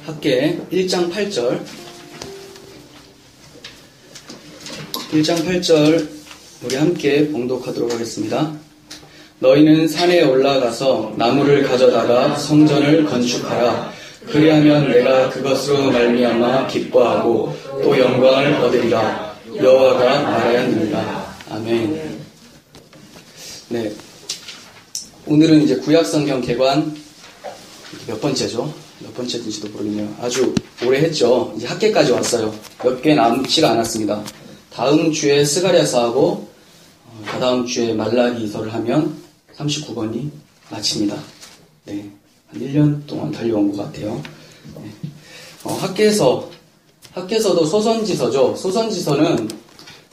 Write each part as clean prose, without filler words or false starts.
학계 1장 8절 1장 8절 우리 함께 봉독하도록 하겠습니다. 너희는 산에 올라가서 나무를 가져다가 성전을 건축하라. 그리하면 내가 그것으로 말미암아 기뻐하고 또 영광을 얻으리라. 여호와가 말하였느니라. 아멘. 네, 오늘은 이제 구약성경 개관 몇 번째죠? 몇 번째인지도 모르겠네요. 아주 오래 했죠. 이제 학계까지 왔어요. 몇 개 남지가 않았습니다. 다음 주에 스가랴서하고 다다음 주에 말라기서를 하면 39권이 마칩니다. 네, 한 1년 동안 달려온 것 같아요. 네. 학계서도 소선지서죠. 소선지서는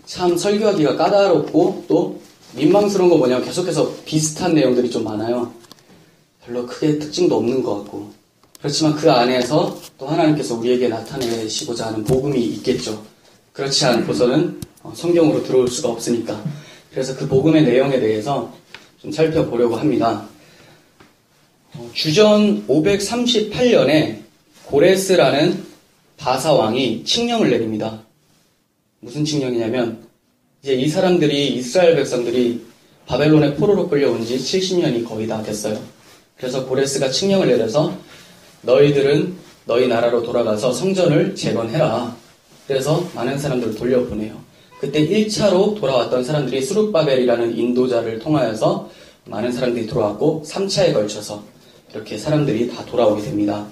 참 설교하기가 까다롭고 또 민망스러운 거 뭐냐면 계속해서 비슷한 내용들이 좀 많아요. 별로 크게 특징도 없는 것 같고, 그렇지만 그 안에서 또 하나님께서 우리에게 나타내시고자 하는 복음이 있겠죠. 그렇지 않고서는 성경으로 들어올 수가 없으니까. 그래서 그 복음의 내용에 대해서 좀 살펴보려고 합니다. 주전 538년에 고레스라는 바사 왕이 칙령을 내립니다. 무슨 칙령이냐면, 이제 이 사람들이, 이스라엘 백성들이 바벨론의 포로로 끌려온 지 70년이 거의 다 됐어요. 그래서 고레스가 칙령을 내려서 너희들은 너희 나라로 돌아가서 성전을 재건해라. 그래서 많은 사람들을 돌려보내요. 그때 1차로 돌아왔던 사람들이 스룹바벨이라는 인도자를 통하여서 많은 사람들이 돌아왔고 3차에 걸쳐서 이렇게 사람들이 다 돌아오게 됩니다.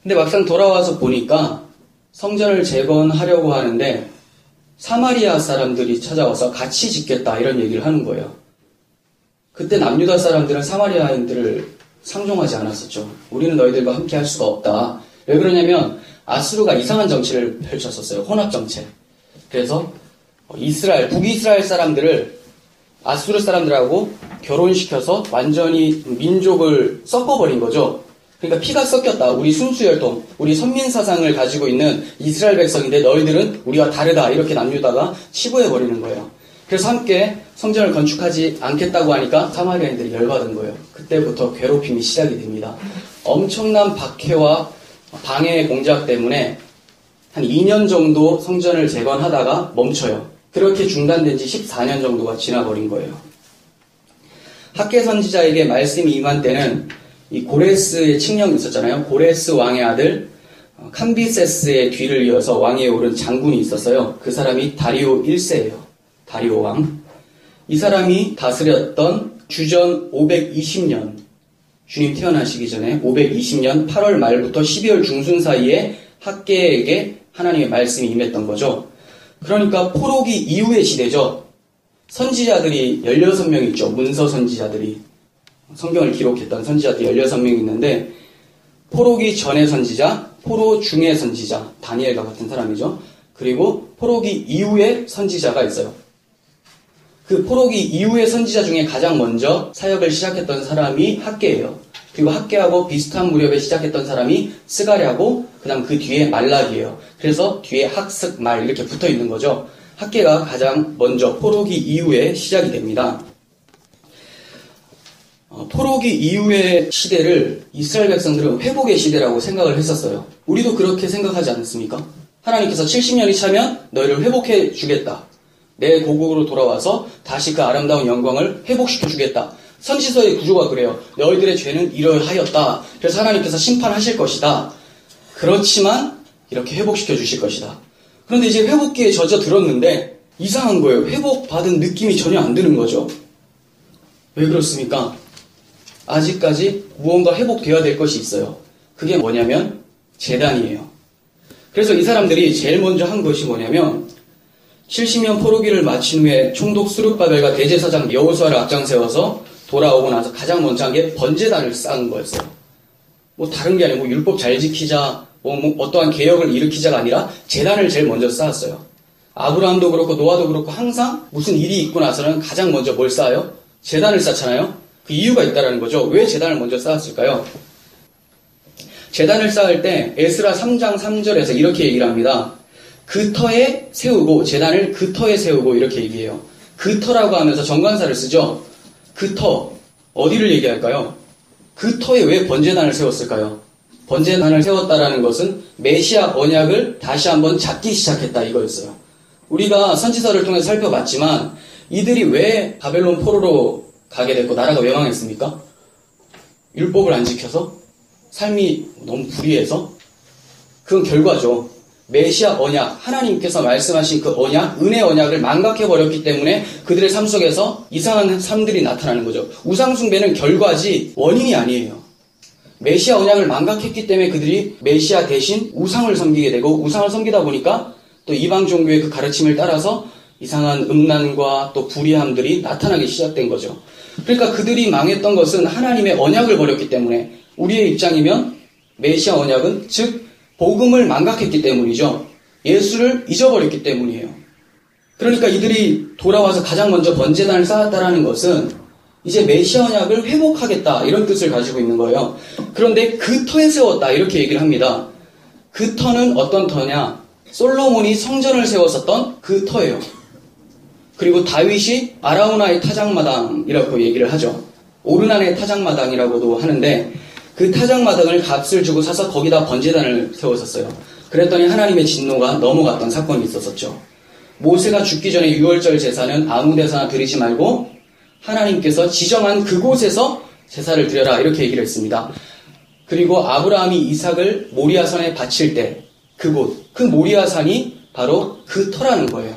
근데 막상 돌아와서 보니까 성전을 재건하려고 하는데 사마리아 사람들이 찾아와서 같이 짓겠다 이런 얘기를 하는 거예요. 그때 남유다 사람들은 사마리아인들을 상종하지 않았었죠. 우리는 너희들과 함께 할 수가 없다. 왜 그러냐면 아수르가 이상한 정치를 펼쳤었어요. 혼합 정책. 그래서 북이스라엘 사람들을 아수르 사람들하고 결혼시켜서 완전히 민족을 섞어버린 거죠. 그러니까 피가 섞였다. 우리 순수혈통, 우리 선민사상을 가지고 있는 이스라엘 백성인데 너희들은 우리와 다르다. 이렇게 남유다가 치부해버리는 거예요. 그래서 함께 성전을 건축하지 않겠다고 하니까 사마리아인들이 열받은 거예요. 그때부터 괴롭힘이 시작이 됩니다. 엄청난 박해와 방해의 공작 때문에 한 2년 정도 성전을 재건하다가 멈춰요. 그렇게 중단된 지 14년 정도가 지나버린 거예요. 학계 선지자에게 말씀이 임한 때는 이 고레스의 칙령이 있었잖아요. 고레스 왕의 아들 캄비세스의 뒤를 이어서 왕위에 오른 장군이 있었어요. 그 사람이 다리오 1세예요. 다리오 왕. 이 사람이 다스렸던 주전 520년, 주님 태어나시기 전에 520년 8월 말부터 12월 중순 사이에 학계에게 하나님의 말씀이 임했던 거죠. 그러니까 포로기 이후의 시대죠. 선지자들이 16명 있죠. 문서 선지자들이. 성경을 기록했던 선지자들이 16명이 있는데, 포로기 전의 선지자, 포로 중의 선지자, 다니엘과 같은 사람이죠. 그리고 포로기 이후의 선지자가 있어요. 그 포로기 이후의 선지자 중에 가장 먼저 사역을 시작했던 사람이 학계예요. 그리고 학계하고 비슷한 무렵에 시작했던 사람이 스가랴고, 그 다음 그 뒤에 말라기예요. 그래서 뒤에 학습, 말 이렇게 붙어 있는 거죠. 학계가 가장 먼저 포로기 이후에 시작이 됩니다. 포로기 이후의 시대를 이스라엘 백성들은 회복의 시대라고 생각을 했었어요. 우리도 그렇게 생각하지 않습니까? 하나님께서 70년이 차면 너희를 회복해 주겠다. 내 고국으로 돌아와서 다시 그 아름다운 영광을 회복시켜 주겠다. 선지서의 구조가 그래요. 너희들의 죄는 이러하였다. 그래서 하나님께서 심판하실 것이다. 그렇지만 이렇게 회복시켜 주실 것이다. 그런데 이제 회복기에 젖어들었는데 이상한 거예요. 회복받은 느낌이 전혀 안 드는 거죠. 왜 그렇습니까? 아직까지 무언가 회복되어야 될 것이 있어요. 그게 뭐냐면 제단이에요. 그래서 이 사람들이 제일 먼저 한 것이 뭐냐면 70년 포로기를 마친 후에 총독 스룹바벨과 대제사장 여호수아를 앞장세워서 돌아오고 나서 가장 먼저 한 게 번제단을 쌓은 거였어요. 뭐 다른 게 아니고 율법 잘 지키자, 뭐 어떠한 개혁을 일으키자가 아니라 제단을 제일 먼저 쌓았어요. 아브라함도 그렇고 노아도 그렇고 항상 무슨 일이 있고 나서는 가장 먼저 뭘 쌓아요? 제단을 쌓잖아요. 그 이유가 있다라는 거죠. 왜 제단을 먼저 쌓았을까요? 제단을 쌓을 때 에스라 3장 3절에서 이렇게 얘기를 합니다. 그 터에 세우고, 제단을 그 터에 세우고 이렇게 얘기해요. 그 터라고 하면서 정관사를 쓰죠. 그 터, 어디를 얘기할까요? 그 터에 왜 번제단을 세웠을까요? 번제단을 세웠다라는 것은 메시아 언약을 다시 한번 잡기 시작했다 이거였어요. 우리가 선지서를 통해 살펴봤지만 이들이 왜 바벨론 포로로 가게 됐고 나라가 왜 망했습니까? 율법을 안 지켜서? 삶이 너무 불의해서? 그건 결과죠. 메시아 언약, 하나님께서 말씀하신 그 언약, 은혜 언약을 망각해버렸기 때문에 그들의 삶 속에서 이상한 삶들이 나타나는 거죠. 우상숭배는 결과지 원인이 아니에요. 메시아 언약을 망각했기 때문에 그들이 메시아 대신 우상을 섬기게 되고 우상을 섬기다 보니까 또 이방 종교의 그 가르침을 따라서 이상한 음란과 또 불의함들이 나타나기 시작된 거죠. 그러니까 그들이 망했던 것은 하나님의 언약을 버렸기 때문에 우리의 입장이면 메시아 언약은 즉 복음을 망각했기 때문이죠. 예수를 잊어버렸기 때문이에요. 그러니까 이들이 돌아와서 가장 먼저 번제단을 쌓았다라는 것은 이제 메시아 언약을 회복하겠다 이런 뜻을 가지고 있는 거예요. 그런데 그 터에 세웠다 이렇게 얘기를 합니다. 그 터는 어떤 터냐? 솔로몬이 성전을 세웠었던 그 터예요. 그리고 다윗이 아라우나의 타작마당이라고 얘기를 하죠. 오르난의 타작마당이라고도 하는데 그 타작마당을 값을 주고 사서 거기다 번제단을 세웠었어요. 그랬더니 하나님의 진노가 넘어갔던 사건이 있었었죠. 모세가 죽기 전에 유월절 제사는 아무 데서나 드리지 말고 하나님께서 지정한 그곳에서 제사를 드려라 이렇게 얘기를 했습니다. 그리고 아브라함이 이삭을 모리아산에 바칠 때 그곳, 그 모리아산이 바로 그 터라는 거예요.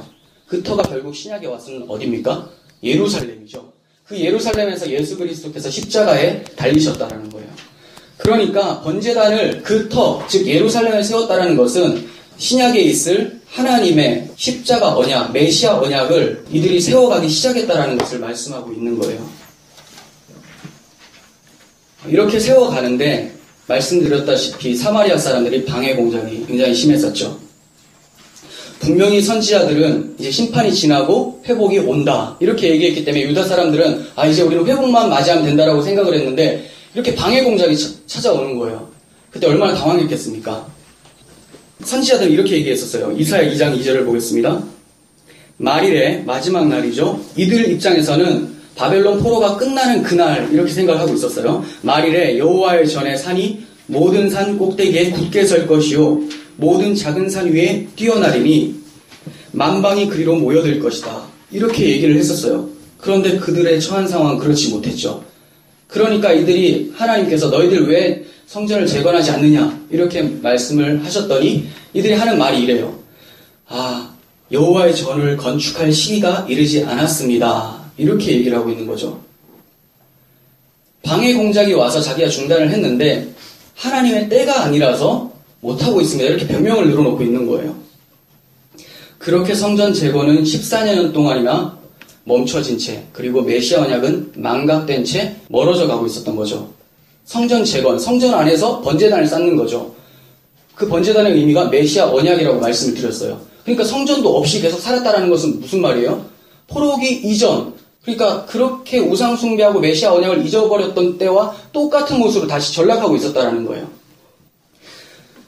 그 터가 결국 신약에 왔으면 어디입니까? 예루살렘이죠. 그 예루살렘에서 예수 그리스도께서 십자가에 달리셨다라는 거예요. 그러니까 번제단을 그 터, 즉 예루살렘에 세웠다라는 것은 신약에 있을 하나님의 십자가 언약, 메시아 언약을 이들이 세워가기 시작했다라는 것을 말씀하고 있는 거예요. 이렇게 세워가는데 말씀드렸다시피 사마리아 사람들이 방해 공작이 굉장히 심했었죠. 분명히 선지자들은 이제 심판이 지나고 회복이 온다 이렇게 얘기했기 때문에 유다 사람들은 이제 우리는 회복만 맞이하면 된다라고 생각을 했는데 이렇게 방해 공작이 찾아오는 거예요. 그때 얼마나 당황했겠습니까? 선지자들은 이렇게 얘기했었어요. 이사야 2장 2절을 보겠습니다. 말일에 마지막 날이죠. 이들 입장에서는 바벨론 포로가 끝나는 그날 이렇게 생각을 하고 있었어요. 말일에 여호와의 전에 산이 모든 산 꼭대기에 굳게 설 것이요 모든 작은 산 위에 뛰어나리니 만방이 그리로 모여들 것이다. 이렇게 얘기를 했었어요. 그런데 그들의 처한 상황은 그렇지 못했죠. 그러니까 이들이 하나님께서 너희들 왜 성전을 재건하지 않느냐 이렇게 말씀을 하셨더니 이들이 하는 말이 이래요. 여호와의 전을 건축할 시기가 이르지 않았습니다. 이렇게 얘기를 하고 있는 거죠. 방해 공작이 와서 자기가 중단을 했는데 하나님의 때가 아니라서 못하고 있습니다. 이렇게 변명을 늘어놓고 있는 거예요. 그렇게 성전 재건은 14년 동안이나 멈춰진 채 그리고 메시아 언약은 망각된 채 멀어져 가고 있었던 거죠. 성전 재건, 성전 안에서 번제단을 쌓는 거죠. 그 번제단의 의미가 메시아 언약이라고 말씀을 드렸어요. 그러니까 성전도 없이 계속 살았다는 것은 무슨 말이에요? 포로기 이전, 그러니까 그렇게 우상 숭배하고 메시아 언약을 잊어버렸던 때와 똑같은 모습으로 다시 전락하고 있었다는 거예요.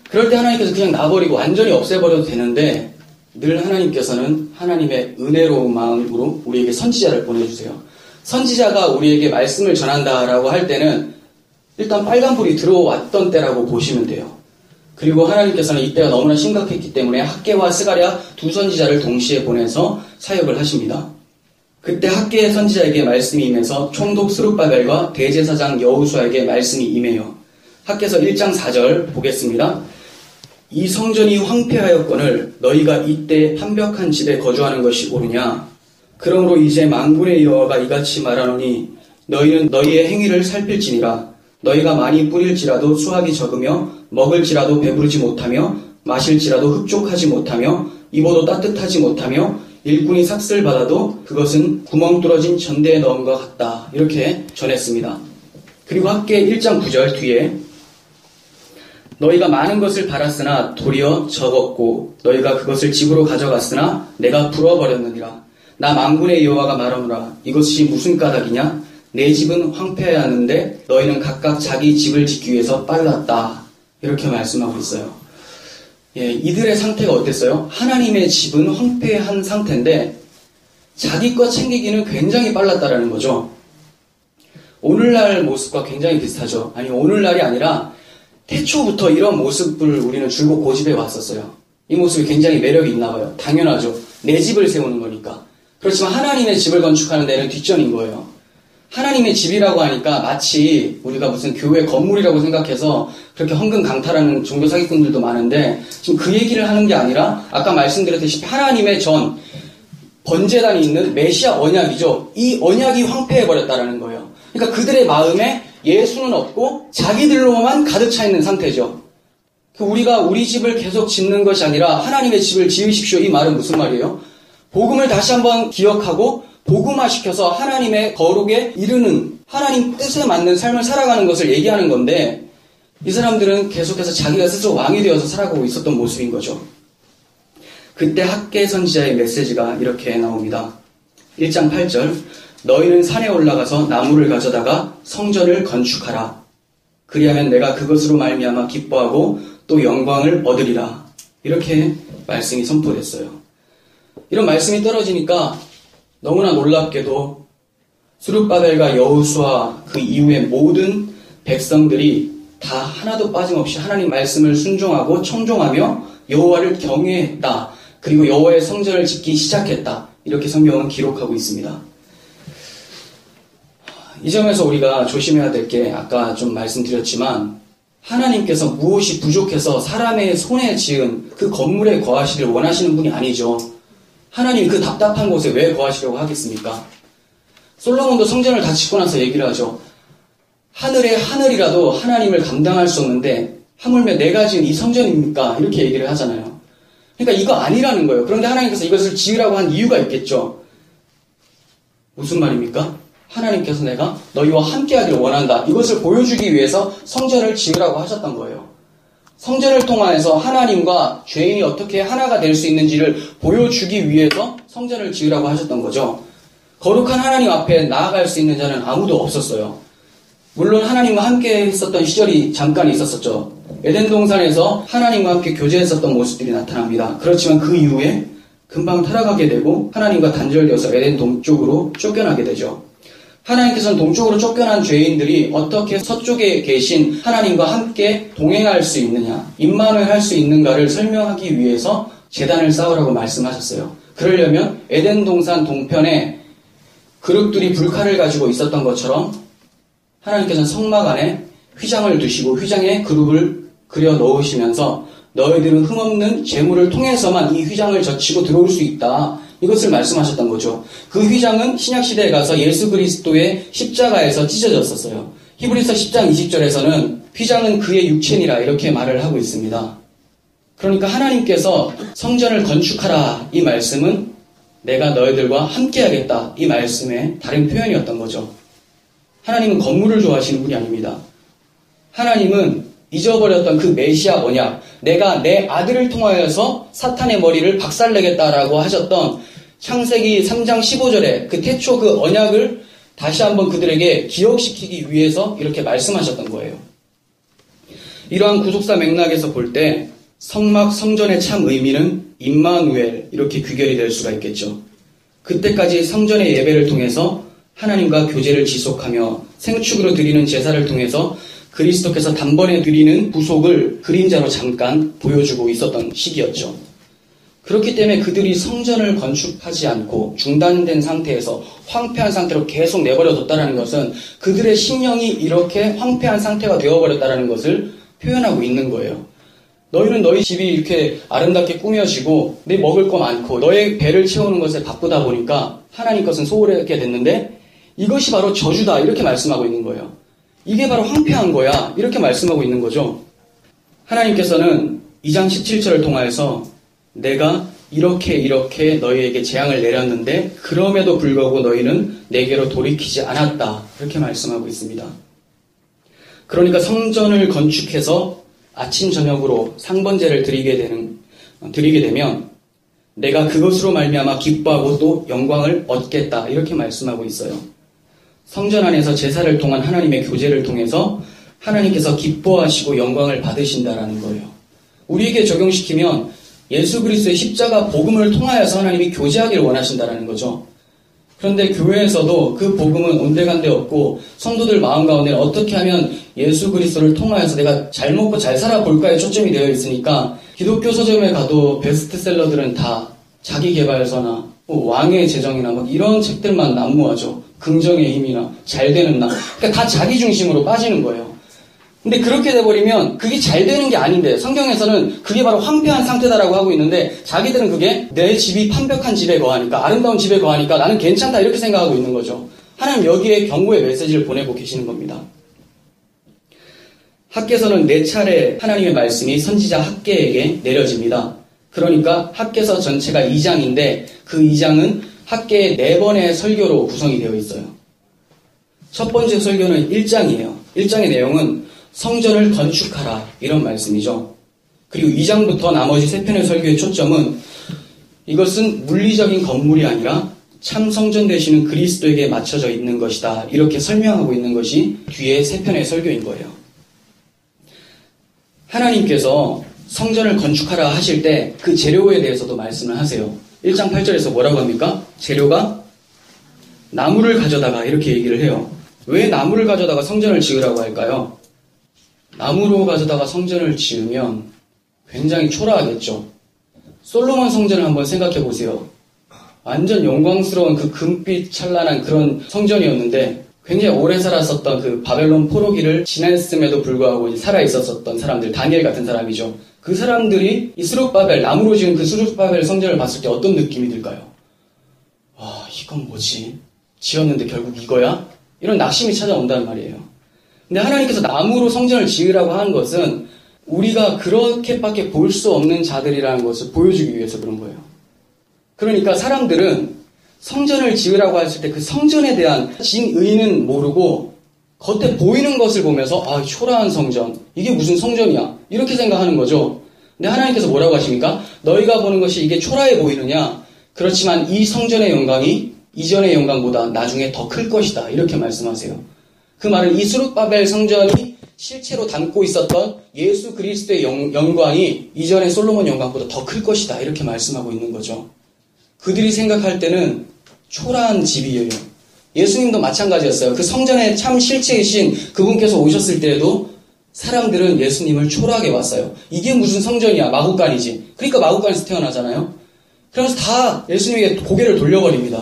그럴 때 하나님께서 그냥 놔버리고 완전히 없애버려도 되는데 늘 하나님께서는 하나님의 은혜로운 마음으로 우리에게 선지자를 보내주세요. 선지자가 우리에게 말씀을 전한다라고 할 때는 일단 빨간불이 들어왔던 때라고 보시면 돼요. 그리고 하나님께서는 이때가 너무나 심각했기 때문에 학개와 스가랴 두 선지자를 동시에 보내서 사역을 하십니다. 그때 학개의 선지자에게 말씀이 임해서 총독 스룹바벨과 대제사장 여호수아에게 말씀이 임해요. 학개서 1장 4절 보겠습니다. 이 성전이 황폐하였거늘 너희가 이때 판벽한 집에 거주하는 것이 옳으냐? 그러므로 이제 만군의 여호와가 이같이 말하노니 너희는 너희의 행위를 살필지니라. 너희가 많이 뿌릴지라도 수확이 적으며 먹을지라도 배부르지 못하며 마실지라도 흡족하지 못하며 입어도 따뜻하지 못하며 일꾼이 삭슬 받아도 그것은 구멍 뚫어진 전대에 넣은 것 같다. 이렇게 전했습니다. 그리고 학개 1장 9절 뒤에 너희가 많은 것을 바랐으나 도리어 적었고 너희가 그것을 집으로 가져갔으나 내가 불어버렸느니라. 나 만군의 여호와가 말하노라. 이것이 무슨 까닭이냐? 내 집은 황폐하였는데 너희는 각각 자기 집을 짓기 위해서 빨랐다. 이렇게 말씀하고 있어요. 이들의 상태가 어땠어요? 하나님의 집은 황폐한 상태인데 자기 것 챙기기는 굉장히 빨랐다라는 거죠. 오늘날 모습과 굉장히 비슷하죠. 아니 오늘날이 아니라 태초부터 이런 모습을 우리는 줄곧 고집해 왔었어요. 이 모습이 굉장히 매력이 있나 봐요. 당연하죠. 내 집을 세우는 거니까. 그렇지만 하나님의 집을 건축하는 데는 뒷전인 거예요. 하나님의 집이라고 하니까 마치 우리가 무슨 교회 건물이라고 생각해서 그렇게 헌금강탈하는 종교 사기꾼들도 많은데, 지금 그 얘기를 하는 게 아니라 아까 말씀드렸듯이 하나님의 전 번제단이 있는 메시아 언약이죠. 이 언약이 황폐해버렸다라는 거예요. 그러니까 그들의 마음에 예수는 없고 자기들로만 가득 차 있는 상태죠. 우리가 우리 집을 계속 짓는 것이 아니라 하나님의 집을 지으십시오. 이 말은 무슨 말이에요? 복음을 다시 한번 기억하고 복음화시켜서 하나님의 거룩에 이르는, 하나님 뜻에 맞는 삶을 살아가는 것을 얘기하는 건데, 이 사람들은 계속해서 자기가 스스로 왕이 되어서 살아가고 있었던 모습인 거죠. 그때 학개 선지자의 메시지가 이렇게 나옵니다. 1장 8절, 너희는 산에 올라가서 나무를 가져다가 성전을 건축하라. 그리하면 내가 그것으로 말미암아 기뻐하고 또 영광을 얻으리라. 이렇게 말씀이 선포됐어요. 이런 말씀이 떨어지니까 너무나 놀랍게도 스룹바벨과 여호수아 그 이후의 모든 백성들이 다 하나도 빠짐없이 하나님 말씀을 순종하고 청종하며 여호와를 경외했다. 그리고 여호와의 성전을 짓기 시작했다. 이렇게 성경은 기록하고 있습니다. 이 점에서 우리가 조심해야 될 게 아까 좀 말씀드렸지만, 하나님께서 무엇이 부족해서 사람의 손에 지은 그 건물에 거하시길 원하시는 분이 아니죠. 하나님 그 답답한 곳에 왜 거하시려고 하겠습니까? 솔로몬도 성전을 다 짓고 나서 얘기를 하죠. 하늘의 하늘이라도 하나님을 감당할 수 없는데 하물며 내가 지은 이 성전입니까? 이렇게 얘기를 하잖아요. 그러니까 이거 아니라는 거예요. 그런데 하나님께서 이것을 지으라고 한 이유가 있겠죠. 무슨 말입니까? 하나님께서 내가 너희와 함께하기를 원한다. 이것을 보여주기 위해서 성전을 지으라고 하셨던 거예요. 성전을 통하여서 하나님과 죄인이 어떻게 하나가 될 수 있는지를 보여주기 위해서 성전을 지으라고 하셨던 거죠. 거룩한 하나님 앞에 나아갈 수 있는 자는 아무도 없었어요. 물론 하나님과 함께 했었던 시절이 잠깐 있었었죠. 에덴 동산에서 하나님과 함께 교제했었던 모습들이 나타납니다. 그렇지만 그 이후에 금방 타락하게 되고 하나님과 단절되어서 에덴 동쪽으로 쫓겨나게 되죠. 하나님께서는 동쪽으로 쫓겨난 죄인들이 어떻게 서쪽에 계신 하나님과 함께 동행할 수 있느냐, 임만을 할 수 있는가를 설명하기 위해서 제단을 쌓으라고 말씀하셨어요. 그러려면 에덴 동산 동편에 그룹들이 불칼을 가지고 있었던 것처럼 하나님께서는 성막 안에 휘장을 두시고 휘장에 그룹을 그려 넣으시면서 너희들은 흠없는 제물을 통해서만 이 휘장을 젖히고 들어올 수 있다. 이것을 말씀하셨던 거죠. 그 휘장은 신약시대에 가서 예수 그리스도의 십자가에서 찢어졌었어요. 히브리서 10장 20절에서는 휘장은 그의 육체니라 이렇게 말을 하고 있습니다. 그러니까 하나님께서 성전을 건축하라 이 말씀은 내가 너희들과 함께하겠다 이 말씀의 다른 표현이었던 거죠. 하나님은 건물을 좋아하시는 분이 아닙니다. 하나님은 잊어버렸던 그 메시아 언약, 내가 내 아들을 통하여서 사탄의 머리를 박살내겠다라고 하셨던 창세기 3장 15절에 그 태초 그 언약을 다시 한번 그들에게 기억시키기 위해서 이렇게 말씀하셨던 거예요. 이러한 구속사 맥락에서 볼 때 성막 성전의 참 의미는 임마누엘 이렇게 귀결이 될 수가 있겠죠. 그때까지 성전의 예배를 통해서 하나님과 교제를 지속하며 생축으로 드리는 제사를 통해서 그리스도께서 단번에 드리는 구속을 그림자로 잠깐 보여주고 있었던 시기였죠. 그렇기 때문에 그들이 성전을 건축하지 않고 중단된 상태에서 황폐한 상태로 계속 내버려뒀다는 것은 그들의 심령이 이렇게 황폐한 상태가 되어버렸다는 것을 표현하고 있는 거예요. 너희는 너희 집이 이렇게 아름답게 꾸며지고 내 먹을 거 많고 너의 배를 채우는 것에 바쁘다 보니까 하나님 것은 소홀하게 됐는데 이것이 바로 저주다 이렇게 말씀하고 있는 거예요. 이게 바로 황폐한 거야 이렇게 말씀하고 있는 거죠. 하나님께서는 2장 17절을 통하여서 내가 이렇게 너희에게 재앙을 내렸는데 그럼에도 불구하고 너희는 내게로 돌이키지 않았다 이렇게 말씀하고 있습니다. 그러니까 성전을 건축해서 아침 저녁으로 상번제를 드리게 되면 내가 그것으로 말미암아 기뻐하고 또 영광을 얻겠다 이렇게 말씀하고 있어요. 성전 안에서 제사를 통한 하나님의 교제를 통해서 하나님께서 기뻐하시고 영광을 받으신다라는 거예요. 우리에게 적용시키면 예수 그리스도의 십자가 복음을 통하여서 하나님이 교제하기를 원하신다라는 거죠. 그런데 교회에서도 그 복음은 온데간데 없고 성도들 마음 가운데 어떻게 하면 예수 그리스도를 통하여서 내가 잘 먹고 잘 살아볼까에 초점이 되어 있으니까 기독교 서점에 가도 베스트셀러들은 다 자기개발서나 왕의 재정이나 이런 책들만 난무하죠. 긍정의 힘이나 잘 되는 나. 그러니까 다 자기 중심으로 빠지는 거예요. 근데 그렇게 돼버리면 그게 잘 되는 게 아닌데 성경에서는 그게 바로 황폐한 상태다라고 하고 있는데 자기들은 그게 내 집이 판벽한 집에 거하니까 아름다운 집에 거하니까 나는 괜찮다 이렇게 생각하고 있는 거죠. 하나님 여기에 경고의 메시지를 보내고 계시는 겁니다. 학개서는 4차례 하나님의 말씀이 선지자 학개에게 내려집니다. 그러니까 학개서 전체가 2장인데 그 2장은 학개의 4번의 설교로 구성이 되어 있어요. 첫 번째 설교는 1장이에요. 1장의 내용은 성전을 건축하라 이런 말씀이죠. 그리고 2장부터 나머지 3편의 설교의 초점은 이것은 물리적인 건물이 아니라 참 성전 되시는 그리스도에게 맞춰져 있는 것이다. 이렇게 설명하고 있는 것이 뒤에 3편의 설교인 거예요. 하나님께서 성전을 건축하라 하실 때 그 재료에 대해서도 말씀을 하세요. 1장 8절에서 뭐라고 합니까? 재료가 나무를 가져다가 이렇게 얘기를 해요. 왜 나무를 가져다가 성전을 지으라고 할까요? 나무로 가져다가 성전을 지으면 굉장히 초라하겠죠. 솔로몬 성전을 한번 생각해 보세요. 완전 영광스러운 그 금빛 찬란한 그런 성전이었는데 굉장히 오래 살았었던 그 바벨론 포로기를 지냈음에도 불구하고 살아있었던 사람들, 다니엘 같은 사람이죠. 그 사람들이 이 스룹바벨, 나무로 지은 그 스룹바벨 성전을 봤을 때 어떤 느낌이 들까요? 와, 이건 뭐지? 지었는데 결국 이거야? 이런 낙심이 찾아온단 말이에요. 근데 하나님께서 나무로 성전을 지으라고 하는 것은 우리가 그렇게밖에 볼 수 없는 자들이라는 것을 보여주기 위해서 그런 거예요. 그러니까 사람들은 성전을 지으라고 했을 때 그 성전에 대한 진의는 모르고 겉에 보이는 것을 보면서 아, 초라한 성전, 이게 무슨 성전이야 이렇게 생각하는 거죠. 근데 하나님께서 뭐라고 하십니까? 너희가 보는 것이 이게 초라해 보이느냐? 그렇지만 이 성전의 영광이 이전의 영광보다 나중에 더 클 것이다 이렇게 말씀하세요. 그 말은 이 스룹바벨 성전이 실체로 담고 있었던 예수 그리스도의 영광이 이전의 솔로몬 영광보다 더 클 것이다 이렇게 말씀하고 있는 거죠. 그들이 생각할 때는 초라한 집이에요. 예수님도 마찬가지였어요. 그 성전의 참 실체이신 그분께서 오셨을 때에도 사람들은 예수님을 초라하게 봤어요. 이게 무슨 성전이야? 마구간이지. 그러니까 마구간에서 태어나잖아요. 그러면서 다 예수님에게 고개를 돌려버립니다.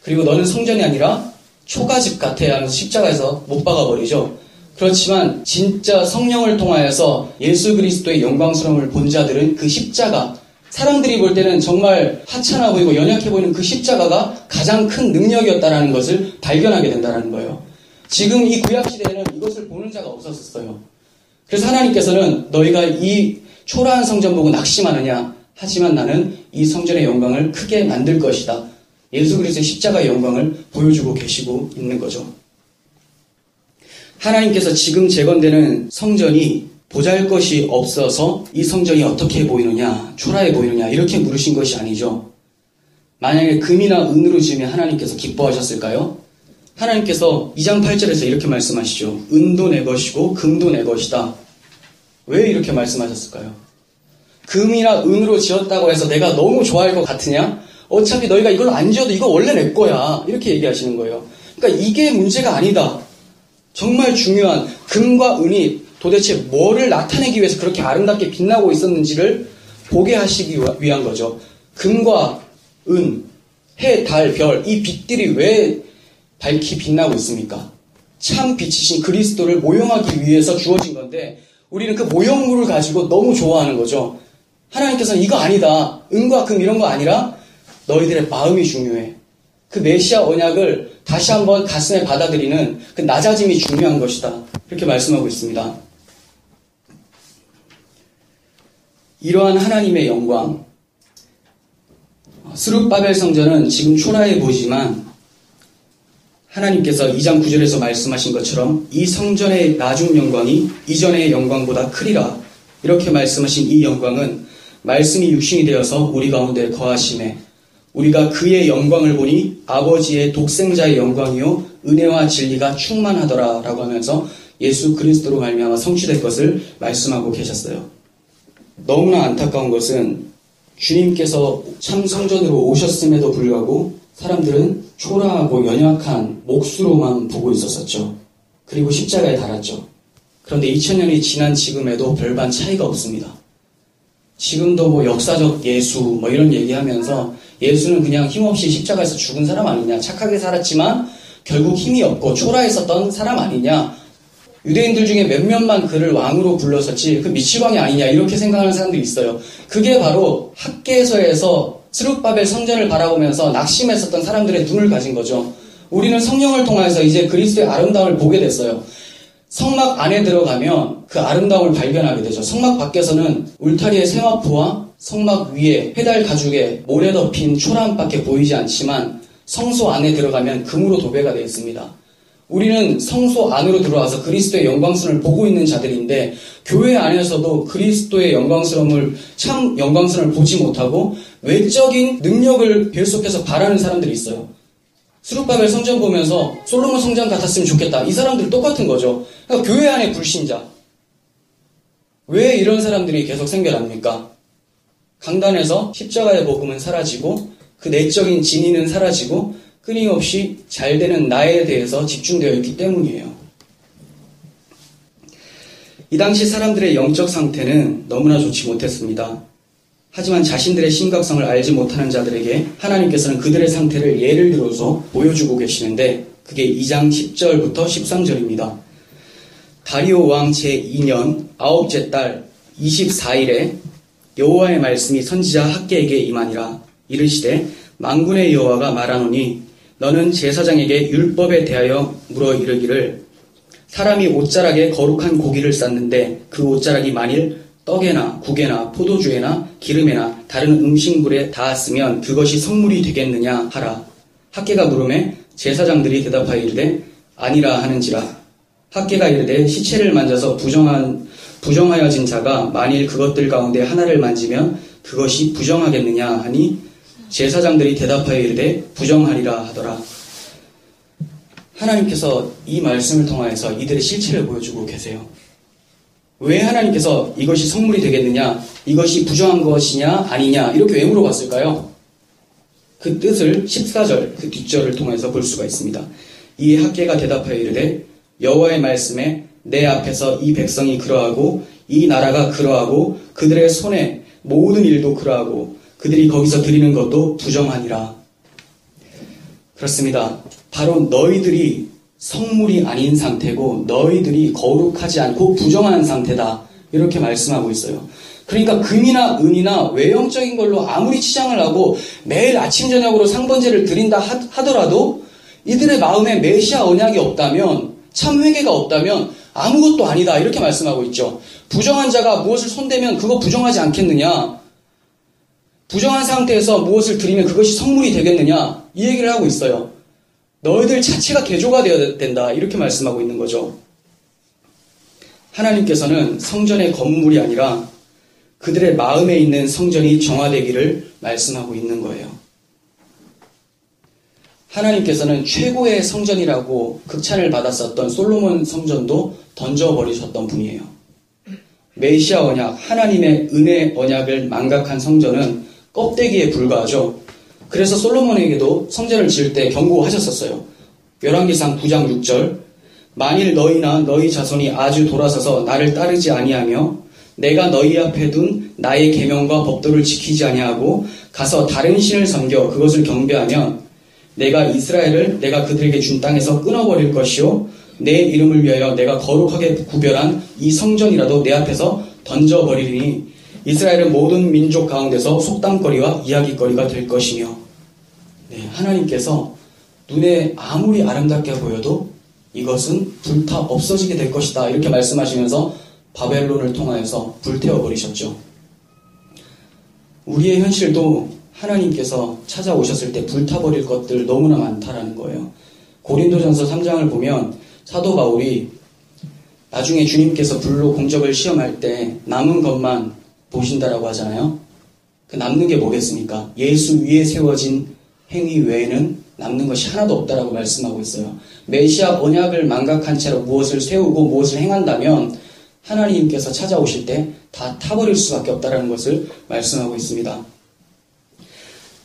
그리고 너는 성전이 아니라 초가집 같아 하면서 십자가에서 못 박아버리죠. 그렇지만 진짜 성령을 통하여서 예수 그리스도의 영광스러움을 본 자들은 그 십자가, 사람들이 볼 때는 정말 하찮아 보이고 연약해 보이는 그 십자가가 가장 큰 능력이었다는 것을 발견하게 된다는 거예요. 지금 이 구약시대에는 이것을 보는 자가 없었어요. 그래서 하나님께서는 너희가 이 초라한 성전 보고 낙심하느냐? 하지만 나는 이 성전의 영광을 크게 만들 것이다. 예수 그리스도의 십자가의 영광을 보여주고 계시고 있는 거죠. 하나님께서 지금 재건되는 성전이 보잘것이 없어서 이 성전이 어떻게 보이느냐, 초라해 보이느냐 이렇게 물으신 것이 아니죠. 만약에 금이나 은으로 지으면 하나님께서 기뻐하셨을까요? 하나님께서 2장 8절에서 이렇게 말씀하시죠. 은도 내 것이고 금도 내 것이다. 왜 이렇게 말씀하셨을까요? 금이나 은으로 지었다고 해서 내가 너무 좋아할 것 같으냐? 어차피 너희가 이걸 안 지어도 이거 원래 내 거야. 이렇게 얘기하시는 거예요. 그러니까 이게 문제가 아니다. 정말 중요한 금과 은이 도대체 뭐를 나타내기 위해서 그렇게 아름답게 빛나고 있었는지를 보게 하시기 위한 거죠. 금과 은, 해, 달, 별, 이 빛들이 왜 밝히 빛나고 있습니까? 참 빛이신 그리스도를 모형하기 위해서 주어진 건데 우리는 그 모형물을 가지고 너무 좋아하는 거죠. 하나님께서는 이거 아니다. 은과 금 이런 거 아니라 너희들의 마음이 중요해. 그 메시아 언약을 다시 한번 가슴에 받아들이는 그 낮아짐이 중요한 것이다. 이렇게 말씀하고 있습니다. 이러한 하나님의 영광, 스룹바벨 성전은 지금 초라해 보이지만 하나님께서 2장 9절에서 말씀하신 것처럼 이 성전의 나중 영광이 이전의 영광보다 크리라 이렇게 말씀하신 이 영광은 말씀이 육신이 되어서 우리 가운데 거하심에 우리가 그의 영광을 보니 아버지의 독생자의 영광이요 은혜와 진리가 충만하더라 라고 하면서 예수 그리스도로 말미암아 성취될 것을 말씀하고 계셨어요. 너무나 안타까운 것은 주님께서 참 성전으로 오셨음에도 불구하고 사람들은 초라하고 연약한 몫으로만 보고 있었었죠. 그리고 십자가에 달았죠. 그런데 2000년이 지난 지금에도 별반 차이가 없습니다. 지금도 역사적 예수 이런 얘기하면서 예수는 그냥 힘없이 십자가에서 죽은 사람 아니냐, 착하게 살았지만 결국 힘이 없고 초라했었던 사람 아니냐, 유대인들 중에 몇몇만 그를 왕으로 불렀었지 그 미치광이 아니냐 이렇게 생각하는 사람들이 있어요. 그게 바로 학개서에서 스룹바벨 성전을 바라보면서 낙심했었던 사람들의 눈을 가진 거죠. 우리는 성령을 통해서 이제 그리스도의 아름다움을 보게 됐어요. 성막 안에 들어가면 그 아름다움을 발견하게 되죠. 성막 밖에서는 울타리의 세마포와 성막 위에 페달 가죽에 모래 덮인 초라함밖에 보이지 않지만 성소 안에 들어가면 금으로 도배가 되어 있습니다. 우리는 성소 안으로 들어와서 그리스도의 영광스러움을 보고 있는 자들인데 교회 안에서도 그리스도의 영광스러움을 참 영광스러움을 보지 못하고 외적인 능력을 계속해서 바라는 사람들이 있어요. 스룹바벨 성전 보면서 솔로몬 성전 같았으면 좋겠다. 이 사람들 똑같은 거죠. 그러니까 교회 안에 불신자. 왜 이런 사람들이 계속 생겨납니까? 강단에서 십자가의 복음은 사라지고 그 내적인 진리는 사라지고 끊임없이 잘 되는 나에 대해서 집중되어 있기 때문이에요. 이 당시 사람들의 영적 상태는 너무나 좋지 못했습니다. 하지만 자신들의 심각성을 알지 못하는 자들에게 하나님께서는 그들의 상태를 예를 들어서 보여주고 계시는데 그게 2장 10절부터 13절입니다. 다리오 왕 제2년 9째 달 24일에 여호와의 말씀이 선지자 학개에게 임하니라. 이르시되 만군의 여호와가 말하노니 너는 제사장에게 율법에 대하여 물어 이르기를 사람이 옷자락에 거룩한 고기를 쌌는데 그 옷자락이 만일 떡에나 국에나 포도주에나 기름에나 다른 음식물에 닿았으면 그것이 성물이 되겠느냐 하라. 학개가 물음에 제사장들이 대답하여 이르되 아니라 하는지라. 학개가 이르되 시체를 만져서 부정하여진 자가 만일 그것들 가운데 하나를 만지면 그것이 부정하겠느냐 하니 제사장들이 대답하여 이르되 부정하리라 하더라. 하나님께서 이 말씀을 통하여서 이들의 실체를 보여주고 계세요. 왜 하나님께서 이것이 성물이 되겠느냐, 이것이 부정한 것이냐 아니냐 이렇게 왜 물어봤을까요? 그 뜻을 14절 그 뒷절을 통해서 볼 수가 있습니다. 이에 학개가 대답하여 이르되 여호와의 말씀에 내 앞에서 이 백성이 그러하고 이 나라가 그러하고 그들의 손에 모든 일도 그러하고 그들이 거기서 드리는 것도 부정하니라. 그렇습니다. 바로 너희들이 성물이 아닌 상태고 너희들이 거룩하지 않고 부정한 상태다. 이렇게 말씀하고 있어요. 그러니까 금이나 은이나 외형적인 걸로 아무리 치장을 하고 매일 아침 저녁으로 상번제를 드린다 하더라도 이들의 마음에 메시아 언약이 없다면, 참 회개가 없다면 아무것도 아니다. 이렇게 말씀하고 있죠. 부정한 자가 무엇을 손대면 그거 부정하지 않겠느냐, 부정한 상태에서 무엇을 드리면 그것이 성물이 되겠느냐, 이 얘기를 하고 있어요. 너희들 자체가 개조가 되어야 된다. 이렇게 말씀하고 있는 거죠. 하나님께서는 성전의 건물이 아니라 그들의 마음에 있는 성전이 정화되기를 말씀하고 있는 거예요. 하나님께서는 최고의 성전이라고 극찬을 받았었던 솔로몬 성전도 던져버리셨던 분이에요. 메시아 언약, 하나님의 은혜 언약을 망각한 성전은 껍데기에 불과하죠. 그래서 솔로몬에게도 성전을 지을 때 경고하셨었어요. 열왕기상 9장 6절 만일 너희나 너희 자손이 아주 돌아서서 나를 따르지 아니하며 내가 너희 앞에 둔 나의 계명과 법도를 지키지 아니하고 가서 다른 신을 섬겨 그것을 경배하면 내가 이스라엘을 내가 그들에게 준 땅에서 끊어버릴 것이요 내 이름을 위하여 내가 거룩하게 구별한 이 성전이라도 내 앞에서 던져버리리니 이스라엘은 모든 민족 가운데서 속담거리와 이야기거리가 될 것이며. 네, 하나님께서 눈에 아무리 아름답게 보여도 이것은 불타 없어지게 될 것이다. 이렇게 말씀하시면서 바벨론을 통하여서 불태워버리셨죠. 우리의 현실도 하나님께서 찾아오셨을 때 불타버릴 것들 너무나 많다라는 거예요. 고린도전서 3장을 보면 사도 바울이 나중에 주님께서 불로 공적을 시험할 때 남은 것만 보신다라고 하잖아요. 그 남는 게 뭐겠습니까? 예수 위에 세워진 행위 외에는 남는 것이 하나도 없다라고 말씀하고 있어요. 메시아 언약을 망각한 채로 무엇을 세우고 무엇을 행한다면 하나님께서 찾아오실 때 다 타버릴 수밖에 없다라는 것을 말씀하고 있습니다.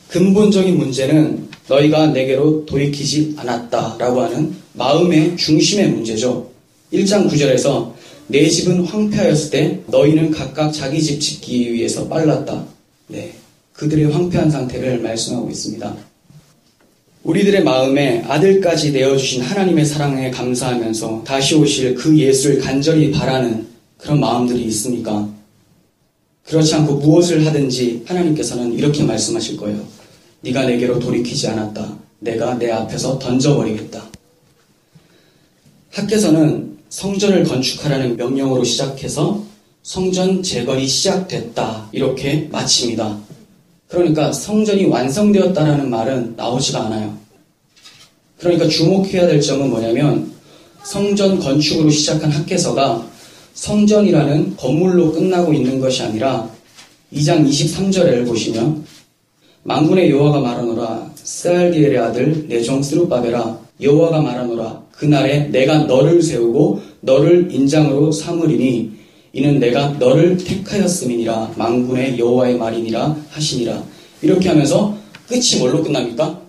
근본적인 문제는 너희가 내게로 돌이키지 않았다라고 하는 마음의 중심의 문제죠. 1장 9절에서 내 집은 황폐하였을 때 너희는 각각 자기 집 짓기 위해서 빨랐다. 네, 그들의 황폐한 상태를 말씀하고 있습니다. 우리들의 마음에 아들까지 내어주신 하나님의 사랑에 감사하면서 다시 오실 그 예수를 간절히 바라는 그런 마음들이 있습니까? 그렇지 않고 무엇을 하든지 하나님께서는 이렇게 말씀하실 거예요. 네가 내게로 돌이키지 않았다. 내가 내 앞에서 던져버리겠다. 학개서는 성전을 건축하라는 명령으로 시작해서 성전 재건이 시작됐다. 이렇게 마칩니다. 그러니까 성전이 완성되었다라는 말은 나오지가 않아요. 그러니까 주목해야 될 점은 뭐냐면 성전 건축으로 시작한 학개서가 성전이라는 건물로 끝나고 있는 것이 아니라 2장 23절을 보시면 만군의 여호와가 말하노라 스알디엘의 아들 내 종 스룹바벨아 여호와가 말하노라 그날에 내가 너를 세우고 너를 인장으로 삼으리니 이는 내가 너를 택하였음이니라 만군의 여호와의 말이니라 하시니라. 이렇게 하면서 끝이 뭘로 끝납니까?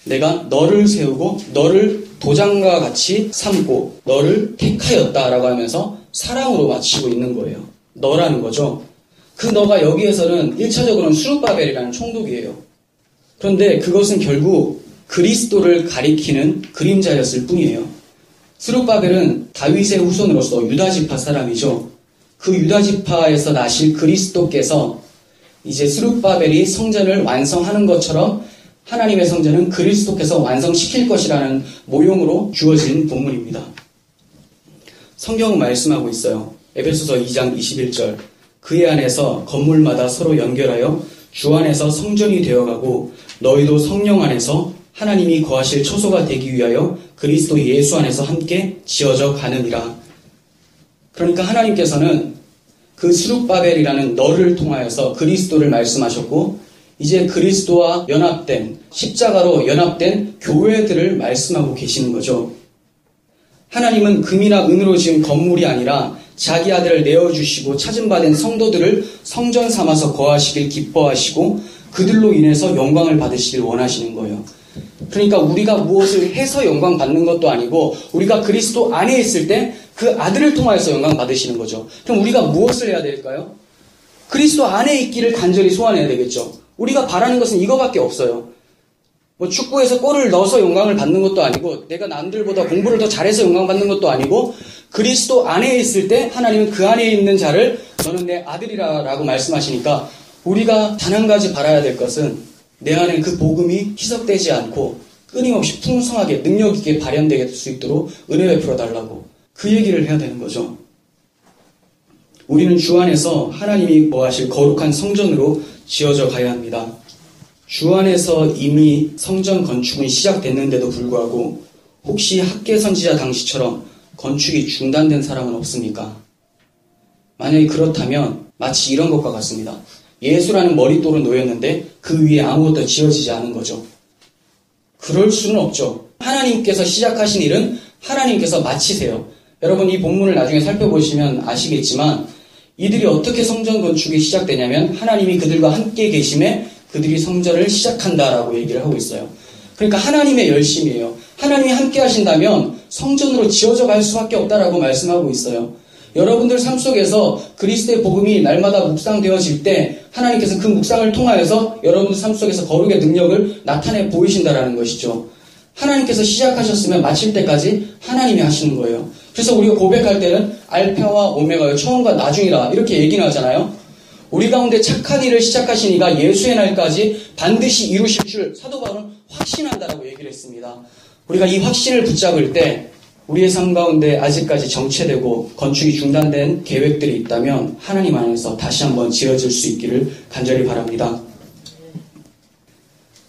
내가 너를 세우고 너를 도장과 같이 삼고 너를 택하였다라고 하면서 사랑으로 마치고 있는 거예요. 너라는 거죠. 그 너가 여기에서는 1차적으로는 스룹바벨이라는 총독이에요. 그런데 그것은 결국 그리스도를 가리키는 그림자였을 뿐이에요. 스룹바벨은 다윗의 후손으로서 유다지파 사람이죠. 그 유다지파에서 나실 그리스도께서 이제 스룹바벨이 성전을 완성하는 것처럼 하나님의 성전은 그리스도께서 완성시킬 것이라는 모형으로 주어진 본문입니다. 성경은 말씀하고 있어요. 에베소서 2장 21절 그의 안에서 건물마다 서로 연결하여 주 안에서 성전이 되어가고 너희도 성령 안에서 하나님이 거하실 처소가 되기 위하여 그리스도 예수 안에서 함께 지어져 가느니라. 그러니까 하나님께서는 그 스룹바벨이라는 너를 통하여서 그리스도를 말씀하셨고 이제 그리스도와 연합된 십자가로 연합된 교회들을 말씀하고 계시는 거죠. 하나님은 금이나 은으로 지은 건물이 아니라 자기 아들을 내어주시고 찾은바된 성도들을 성전 삼아서 거하시길 기뻐하시고 그들로 인해서 영광을 받으시길 원하시는 거예요. 그러니까 우리가 무엇을 해서 영광 받는 것도 아니고 우리가 그리스도 안에 있을 때 그 아들을 통하여서 영광 받으시는 거죠. 그럼 우리가 무엇을 해야 될까요? 그리스도 안에 있기를 간절히 소원해야 되겠죠. 우리가 바라는 것은 이거밖에 없어요. 뭐 축구에서 골을 넣어서 영광을 받는 것도 아니고 내가 남들보다 공부를 더 잘해서 영광 받는 것도 아니고 그리스도 안에 있을 때 하나님은 그 안에 있는 자를 너는 내 아들이라 라고 말씀하시니까 우리가 단 한 가지 바라야 될 것은 내 안에 그 복음이 희석되지 않고 끊임없이 풍성하게 능력 있게 발현될 수 있도록 은혜 베풀어 달라고 그 얘기를 해야 되는 거죠. 우리는 주 안에서 하나님이 거하실 거룩한 성전으로 지어져 가야 합니다. 주 안에서 이미 성전 건축은 시작됐는데도 불구하고 혹시 학개 선지자 당시처럼 건축이 중단된 사람은 없습니까? 만약에 그렇다면 마치 이런 것과 같습니다. 예수라는 머릿돌은 놓였는데 그 위에 아무것도 지어지지 않은 거죠. 그럴 수는 없죠. 하나님께서 시작하신 일은 하나님께서 마치세요. 여러분 이 본문을 나중에 살펴보시면 아시겠지만 이들이 어떻게 성전 건축이 시작되냐면 하나님이 그들과 함께 계심에 그들이 성전을 시작한다라고 얘기를 하고 있어요. 그러니까 하나님의 열심이에요. 하나님이 함께 하신다면 성전으로 지어져 갈 수밖에 없다라고 말씀하고 있어요. 여러분들 삶 속에서 그리스도의 복음이 날마다 묵상되어질 때 하나님께서 그 묵상을 통하여서 여러분들 삶 속에서 거룩의 능력을 나타내 보이신다라는 것이죠. 하나님께서 시작하셨으면 마칠 때까지 하나님이 하시는 거예요. 그래서 우리가 고백할 때는 알파와 오메가요 처음과 나중이라 이렇게 얘기는 하잖아요. 우리 가운데 착한 일을 시작하신 이가 예수의 날까지 반드시 이루실 줄 사도 바울은 확신한다라고 얘기를 했습니다. 우리가 이 확신을 붙잡을 때 우리의 삶 가운데 아직까지 정체되고 건축이 중단된 계획들이 있다면 하나님 안에서 다시 한번 지어질 수 있기를 간절히 바랍니다.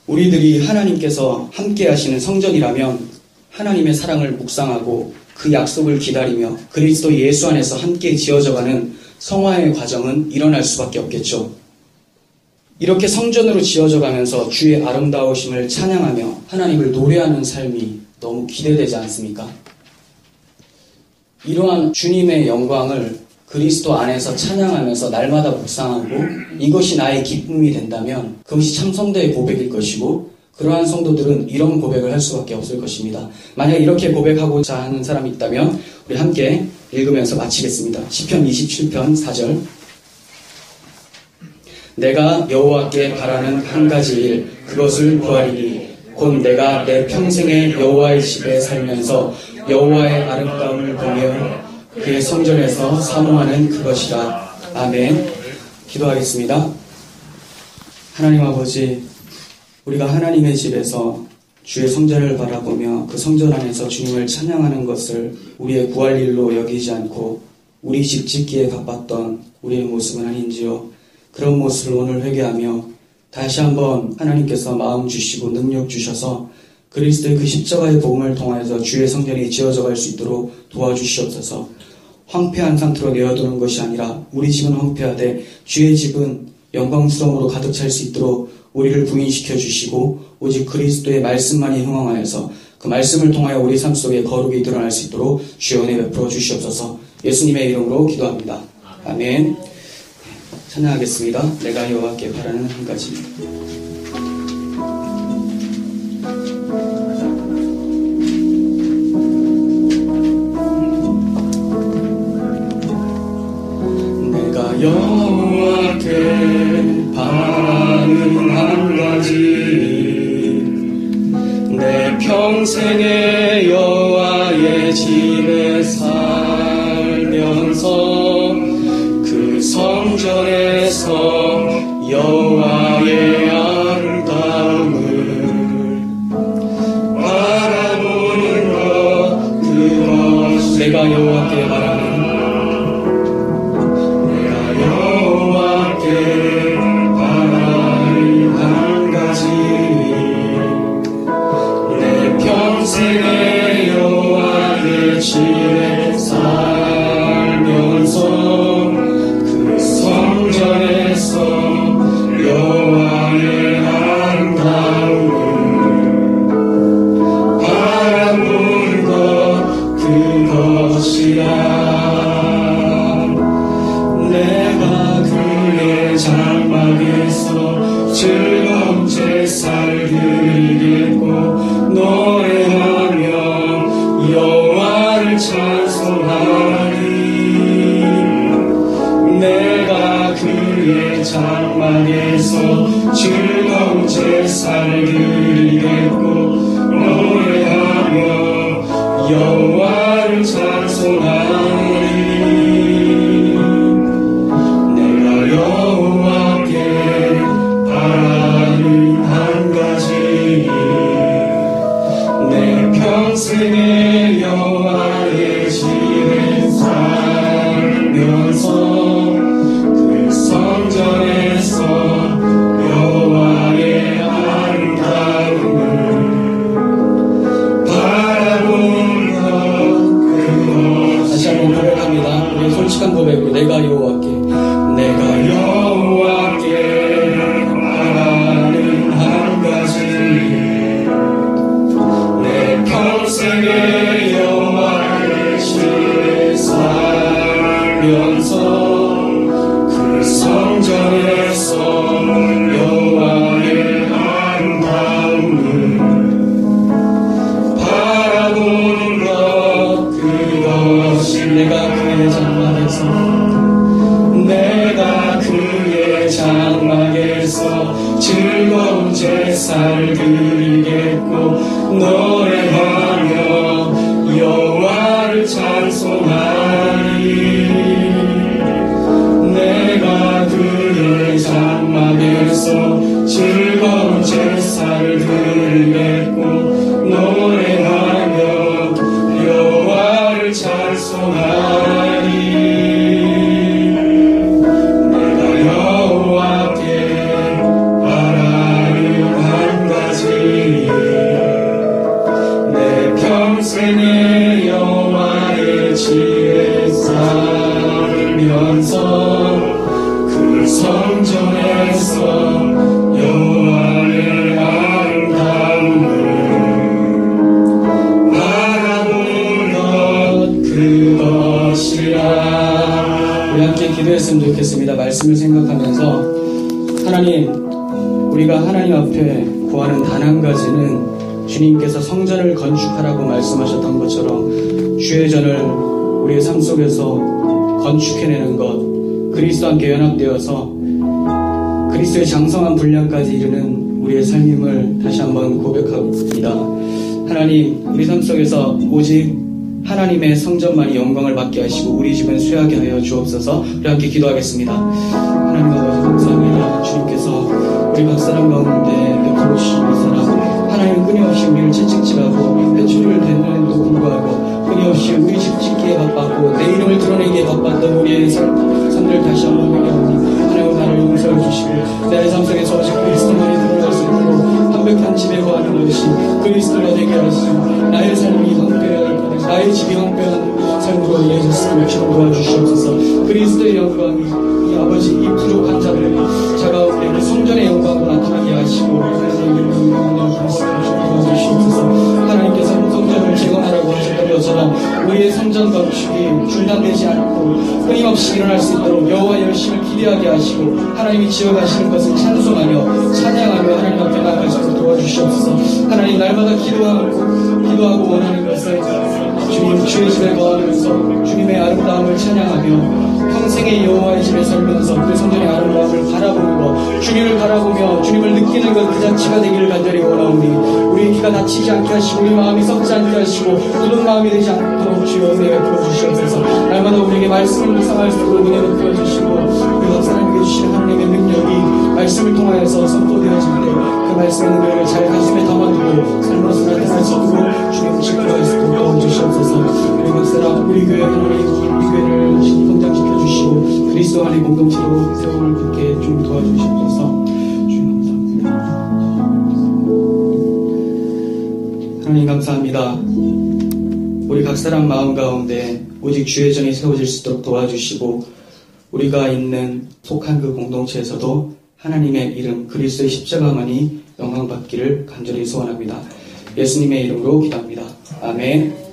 우리들이 하나님께서 함께 하시는 성전이라면 하나님의 사랑을 묵상하고 그 약속을 기다리며 그리스도 예수 안에서 함께 지어져가는 성화의 과정은 일어날 수밖에 없겠죠. 이렇게 성전으로 지어져가면서 주의 아름다우심을 찬양하며 하나님을 노래하는 삶이 너무 기대되지 않습니까? 이러한 주님의 영광을 그리스도 안에서 찬양하면서 날마다 묵상하고 이것이 나의 기쁨이 된다면 그것이 참 성도의 고백일 것이고, 그러한 성도들은 이런 고백을 할 수밖에 없을 것입니다. 만약 이렇게 고백하고자 하는 사람이 있다면 우리 함께 읽으면서 마치겠습니다. 시편 27편 4절. 내가 여호와께 바라는 한 가지 일, 그것을 구하리니 곧 내가 내 평생에 여호와의 집에 살면서 여호와의 아름다움을 보며 그의 성전에서 사모하는 그것이라. 아멘. 기도하겠습니다. 하나님 아버지, 우리가 하나님의 집에서 주의 성전을 바라보며 그 성전 안에서 주님을 찬양하는 것을 우리의 구할 일로 여기지 않고 우리 집 짓기에 바빴던 우리의 모습은 아닌지요. 그런 모습을 오늘 회개하며 다시 한번 하나님께서 마음 주시고 능력 주셔서 그리스도의 그 십자가의 복음을 통하여서 주의 성전이 지어져 갈 수 있도록 도와주시옵소서. 황폐한 상태로 내어두는 것이 아니라 우리 집은 황폐하되 주의 집은 영광스러움으로 가득 찰 수 있도록 우리를 부인시켜 주시고 오직 그리스도의 말씀만이 흥황하여서 그 말씀을 통하여 우리 삶 속에 거룩이 드러날 수 있도록 주의 은혜 베풀어 주시옵소서. 예수님의 이름으로 기도합니다. 아멘. 찬양하겠습니다. 내가 여호와께 바라는 한 가지. 내가 여호와께 바라는 한 가지, 내 평생에 여호와의 집에 살면서 그 성전에서 여호와의 아름다움을 바라보는 것, 그것 내가 여호와께 바라는 한 가지, 내 평생에 여호와의 집에 살면서 그 성전에서 여호와의 아름다움을 바라보는 것, 그것이라. 내가 그의 장막에서 즐거운 제사를 드리겠고 노래하며 여호와를 찬송하리. 내가 그의 장막에서 즐거운 제사를 드리겠고 노래하며 여호와를 찬송하리. 여호와께 바라는 한 가지, 내 평생에 여호와의 집에 살면서 그 성전에서 여호와의 아름다움을 바라보는 것, 그것. 다시 한번 고백합니다. 우리 솔직한 고백으로 내가 여호와께 바라는 한 가지, 내 평생에 여호와의 집에 살면서 그 성전에서 여호와의 아름다움을 바라보는 것, 그것이 내가 그의 장막에서 즐거운 제사를 드리겠고 노래하며 여호와를 찬송하리. 내가 그의 장막에서 즐거운 제사를 드리겠고 노래하며 여호와를 찬송하리. 평생에 여호와의 집에 살면서 그 성전에서 여호와의 아름다움을 바라보는 것, 그것이라. 기도했으면 좋겠습니다. 말씀을 생각하면서 하나님, 우리가 하나님 앞에 구하는 단 한 가지는 주님께서 성전을 건축하라고 말씀하셨던 것처럼 주의 전을 우리의 삶 속에서 건축해내는 것, 그리스도와 함께 연합되어서 그리스도의 장성한 분량까지 이르는 우리의 삶임을 다시 한번 고백합니다. 하나님, 우리 삶 속에서 오직 하나님의 성전만이 영광을 받게 하시고 우리 집은 쇠하게 하여 주옵소서. 우리 함께 기도하겠습니다. 하나님 아버지 감사합니다. 주님께서 우리 각사람 가운데 베풀어 주신 이 사람, 하나님은 끊임없이 우리를 채찍질하고 회초리를 댔는데도 불구하고 끊임없이 우리 집 짓기에 바빴고 내 이름을 드러내기에 바빴던 우리의 삶을 다시 한번 회개하오니 하나님 나를 용서해 주시고 내 삶 속에서 오직 그리스도만이 드러날 수 있도록 완벽한 집에 거하는 것이 그리스도가 되게 하시고 나의 삶이 황폐한 나의 집이 황폐한 삶으로 이어졌음을 주님 도와주시옵소서. 그리스도의 영광이 이 아버지 이 부족한 자들 자가운데 그 성전의 영광으로 나타나게 하시고 하나님의 이름으로 그리스도를 도와주시옵소서. 하나님께서 성전을 재건하라고 하셨던 것처럼 우리의 성전 건축이 중단되지 않고 끊임없이 일어날 수 있도록 여호와의 열심을 기대하게 하시고 하나님이 지어가시는 것을 찬송하며 찬양하며 하나님 앞에 나아갈 수 있도록 도와주시옵소서. 하나님 날마다 기도하고 원하는 것을 주님 주의 집에 거하면서 주님의 아름다움을 찬양하며 평생의 여호와의 집에 살면서 그 성전의 아름다움을 바라보고 주님을 바라보며 주님을 느끼는 것 그 자체가 되기를 간절히 원하오니 우리의 귀가 다치지 않게 하시고 우리 마음이 썩지 않게 하시고 굳은 마음이 되지 않도록 주여 은혜를 부어주시옵소서. 날마다 우리에게 말씀을 묵상할 수 있도록 은혜를 부어주시고 우리 박사님에게 주신 하나님의 능력이 말씀을 통하여서 선포되어질 때 그 말씀의 능력을 잘 가슴에 담아두고 삶으로서 나타날 수 있도록 주님 지켜할 수 있도록 도와주시옵소서. 우리 박사람 우리 교회 하나님 우리 교회를 성장시켜주시고 그리스도 안의 공동체로 세월을 굳게 좀 도와주시옵소서. 주님 감사합니다. 하나님 감사합니다. 우리 각 사람 마음 가운데 오직 주의 전이 세워질 수 있도록 도와주시고 우리가 있는 속한 그 공동체에서도 하나님의 이름 그리스도의 십자가만이 영광받기를 간절히 소원합니다. 예수님의 이름으로 기도합니다. 아멘.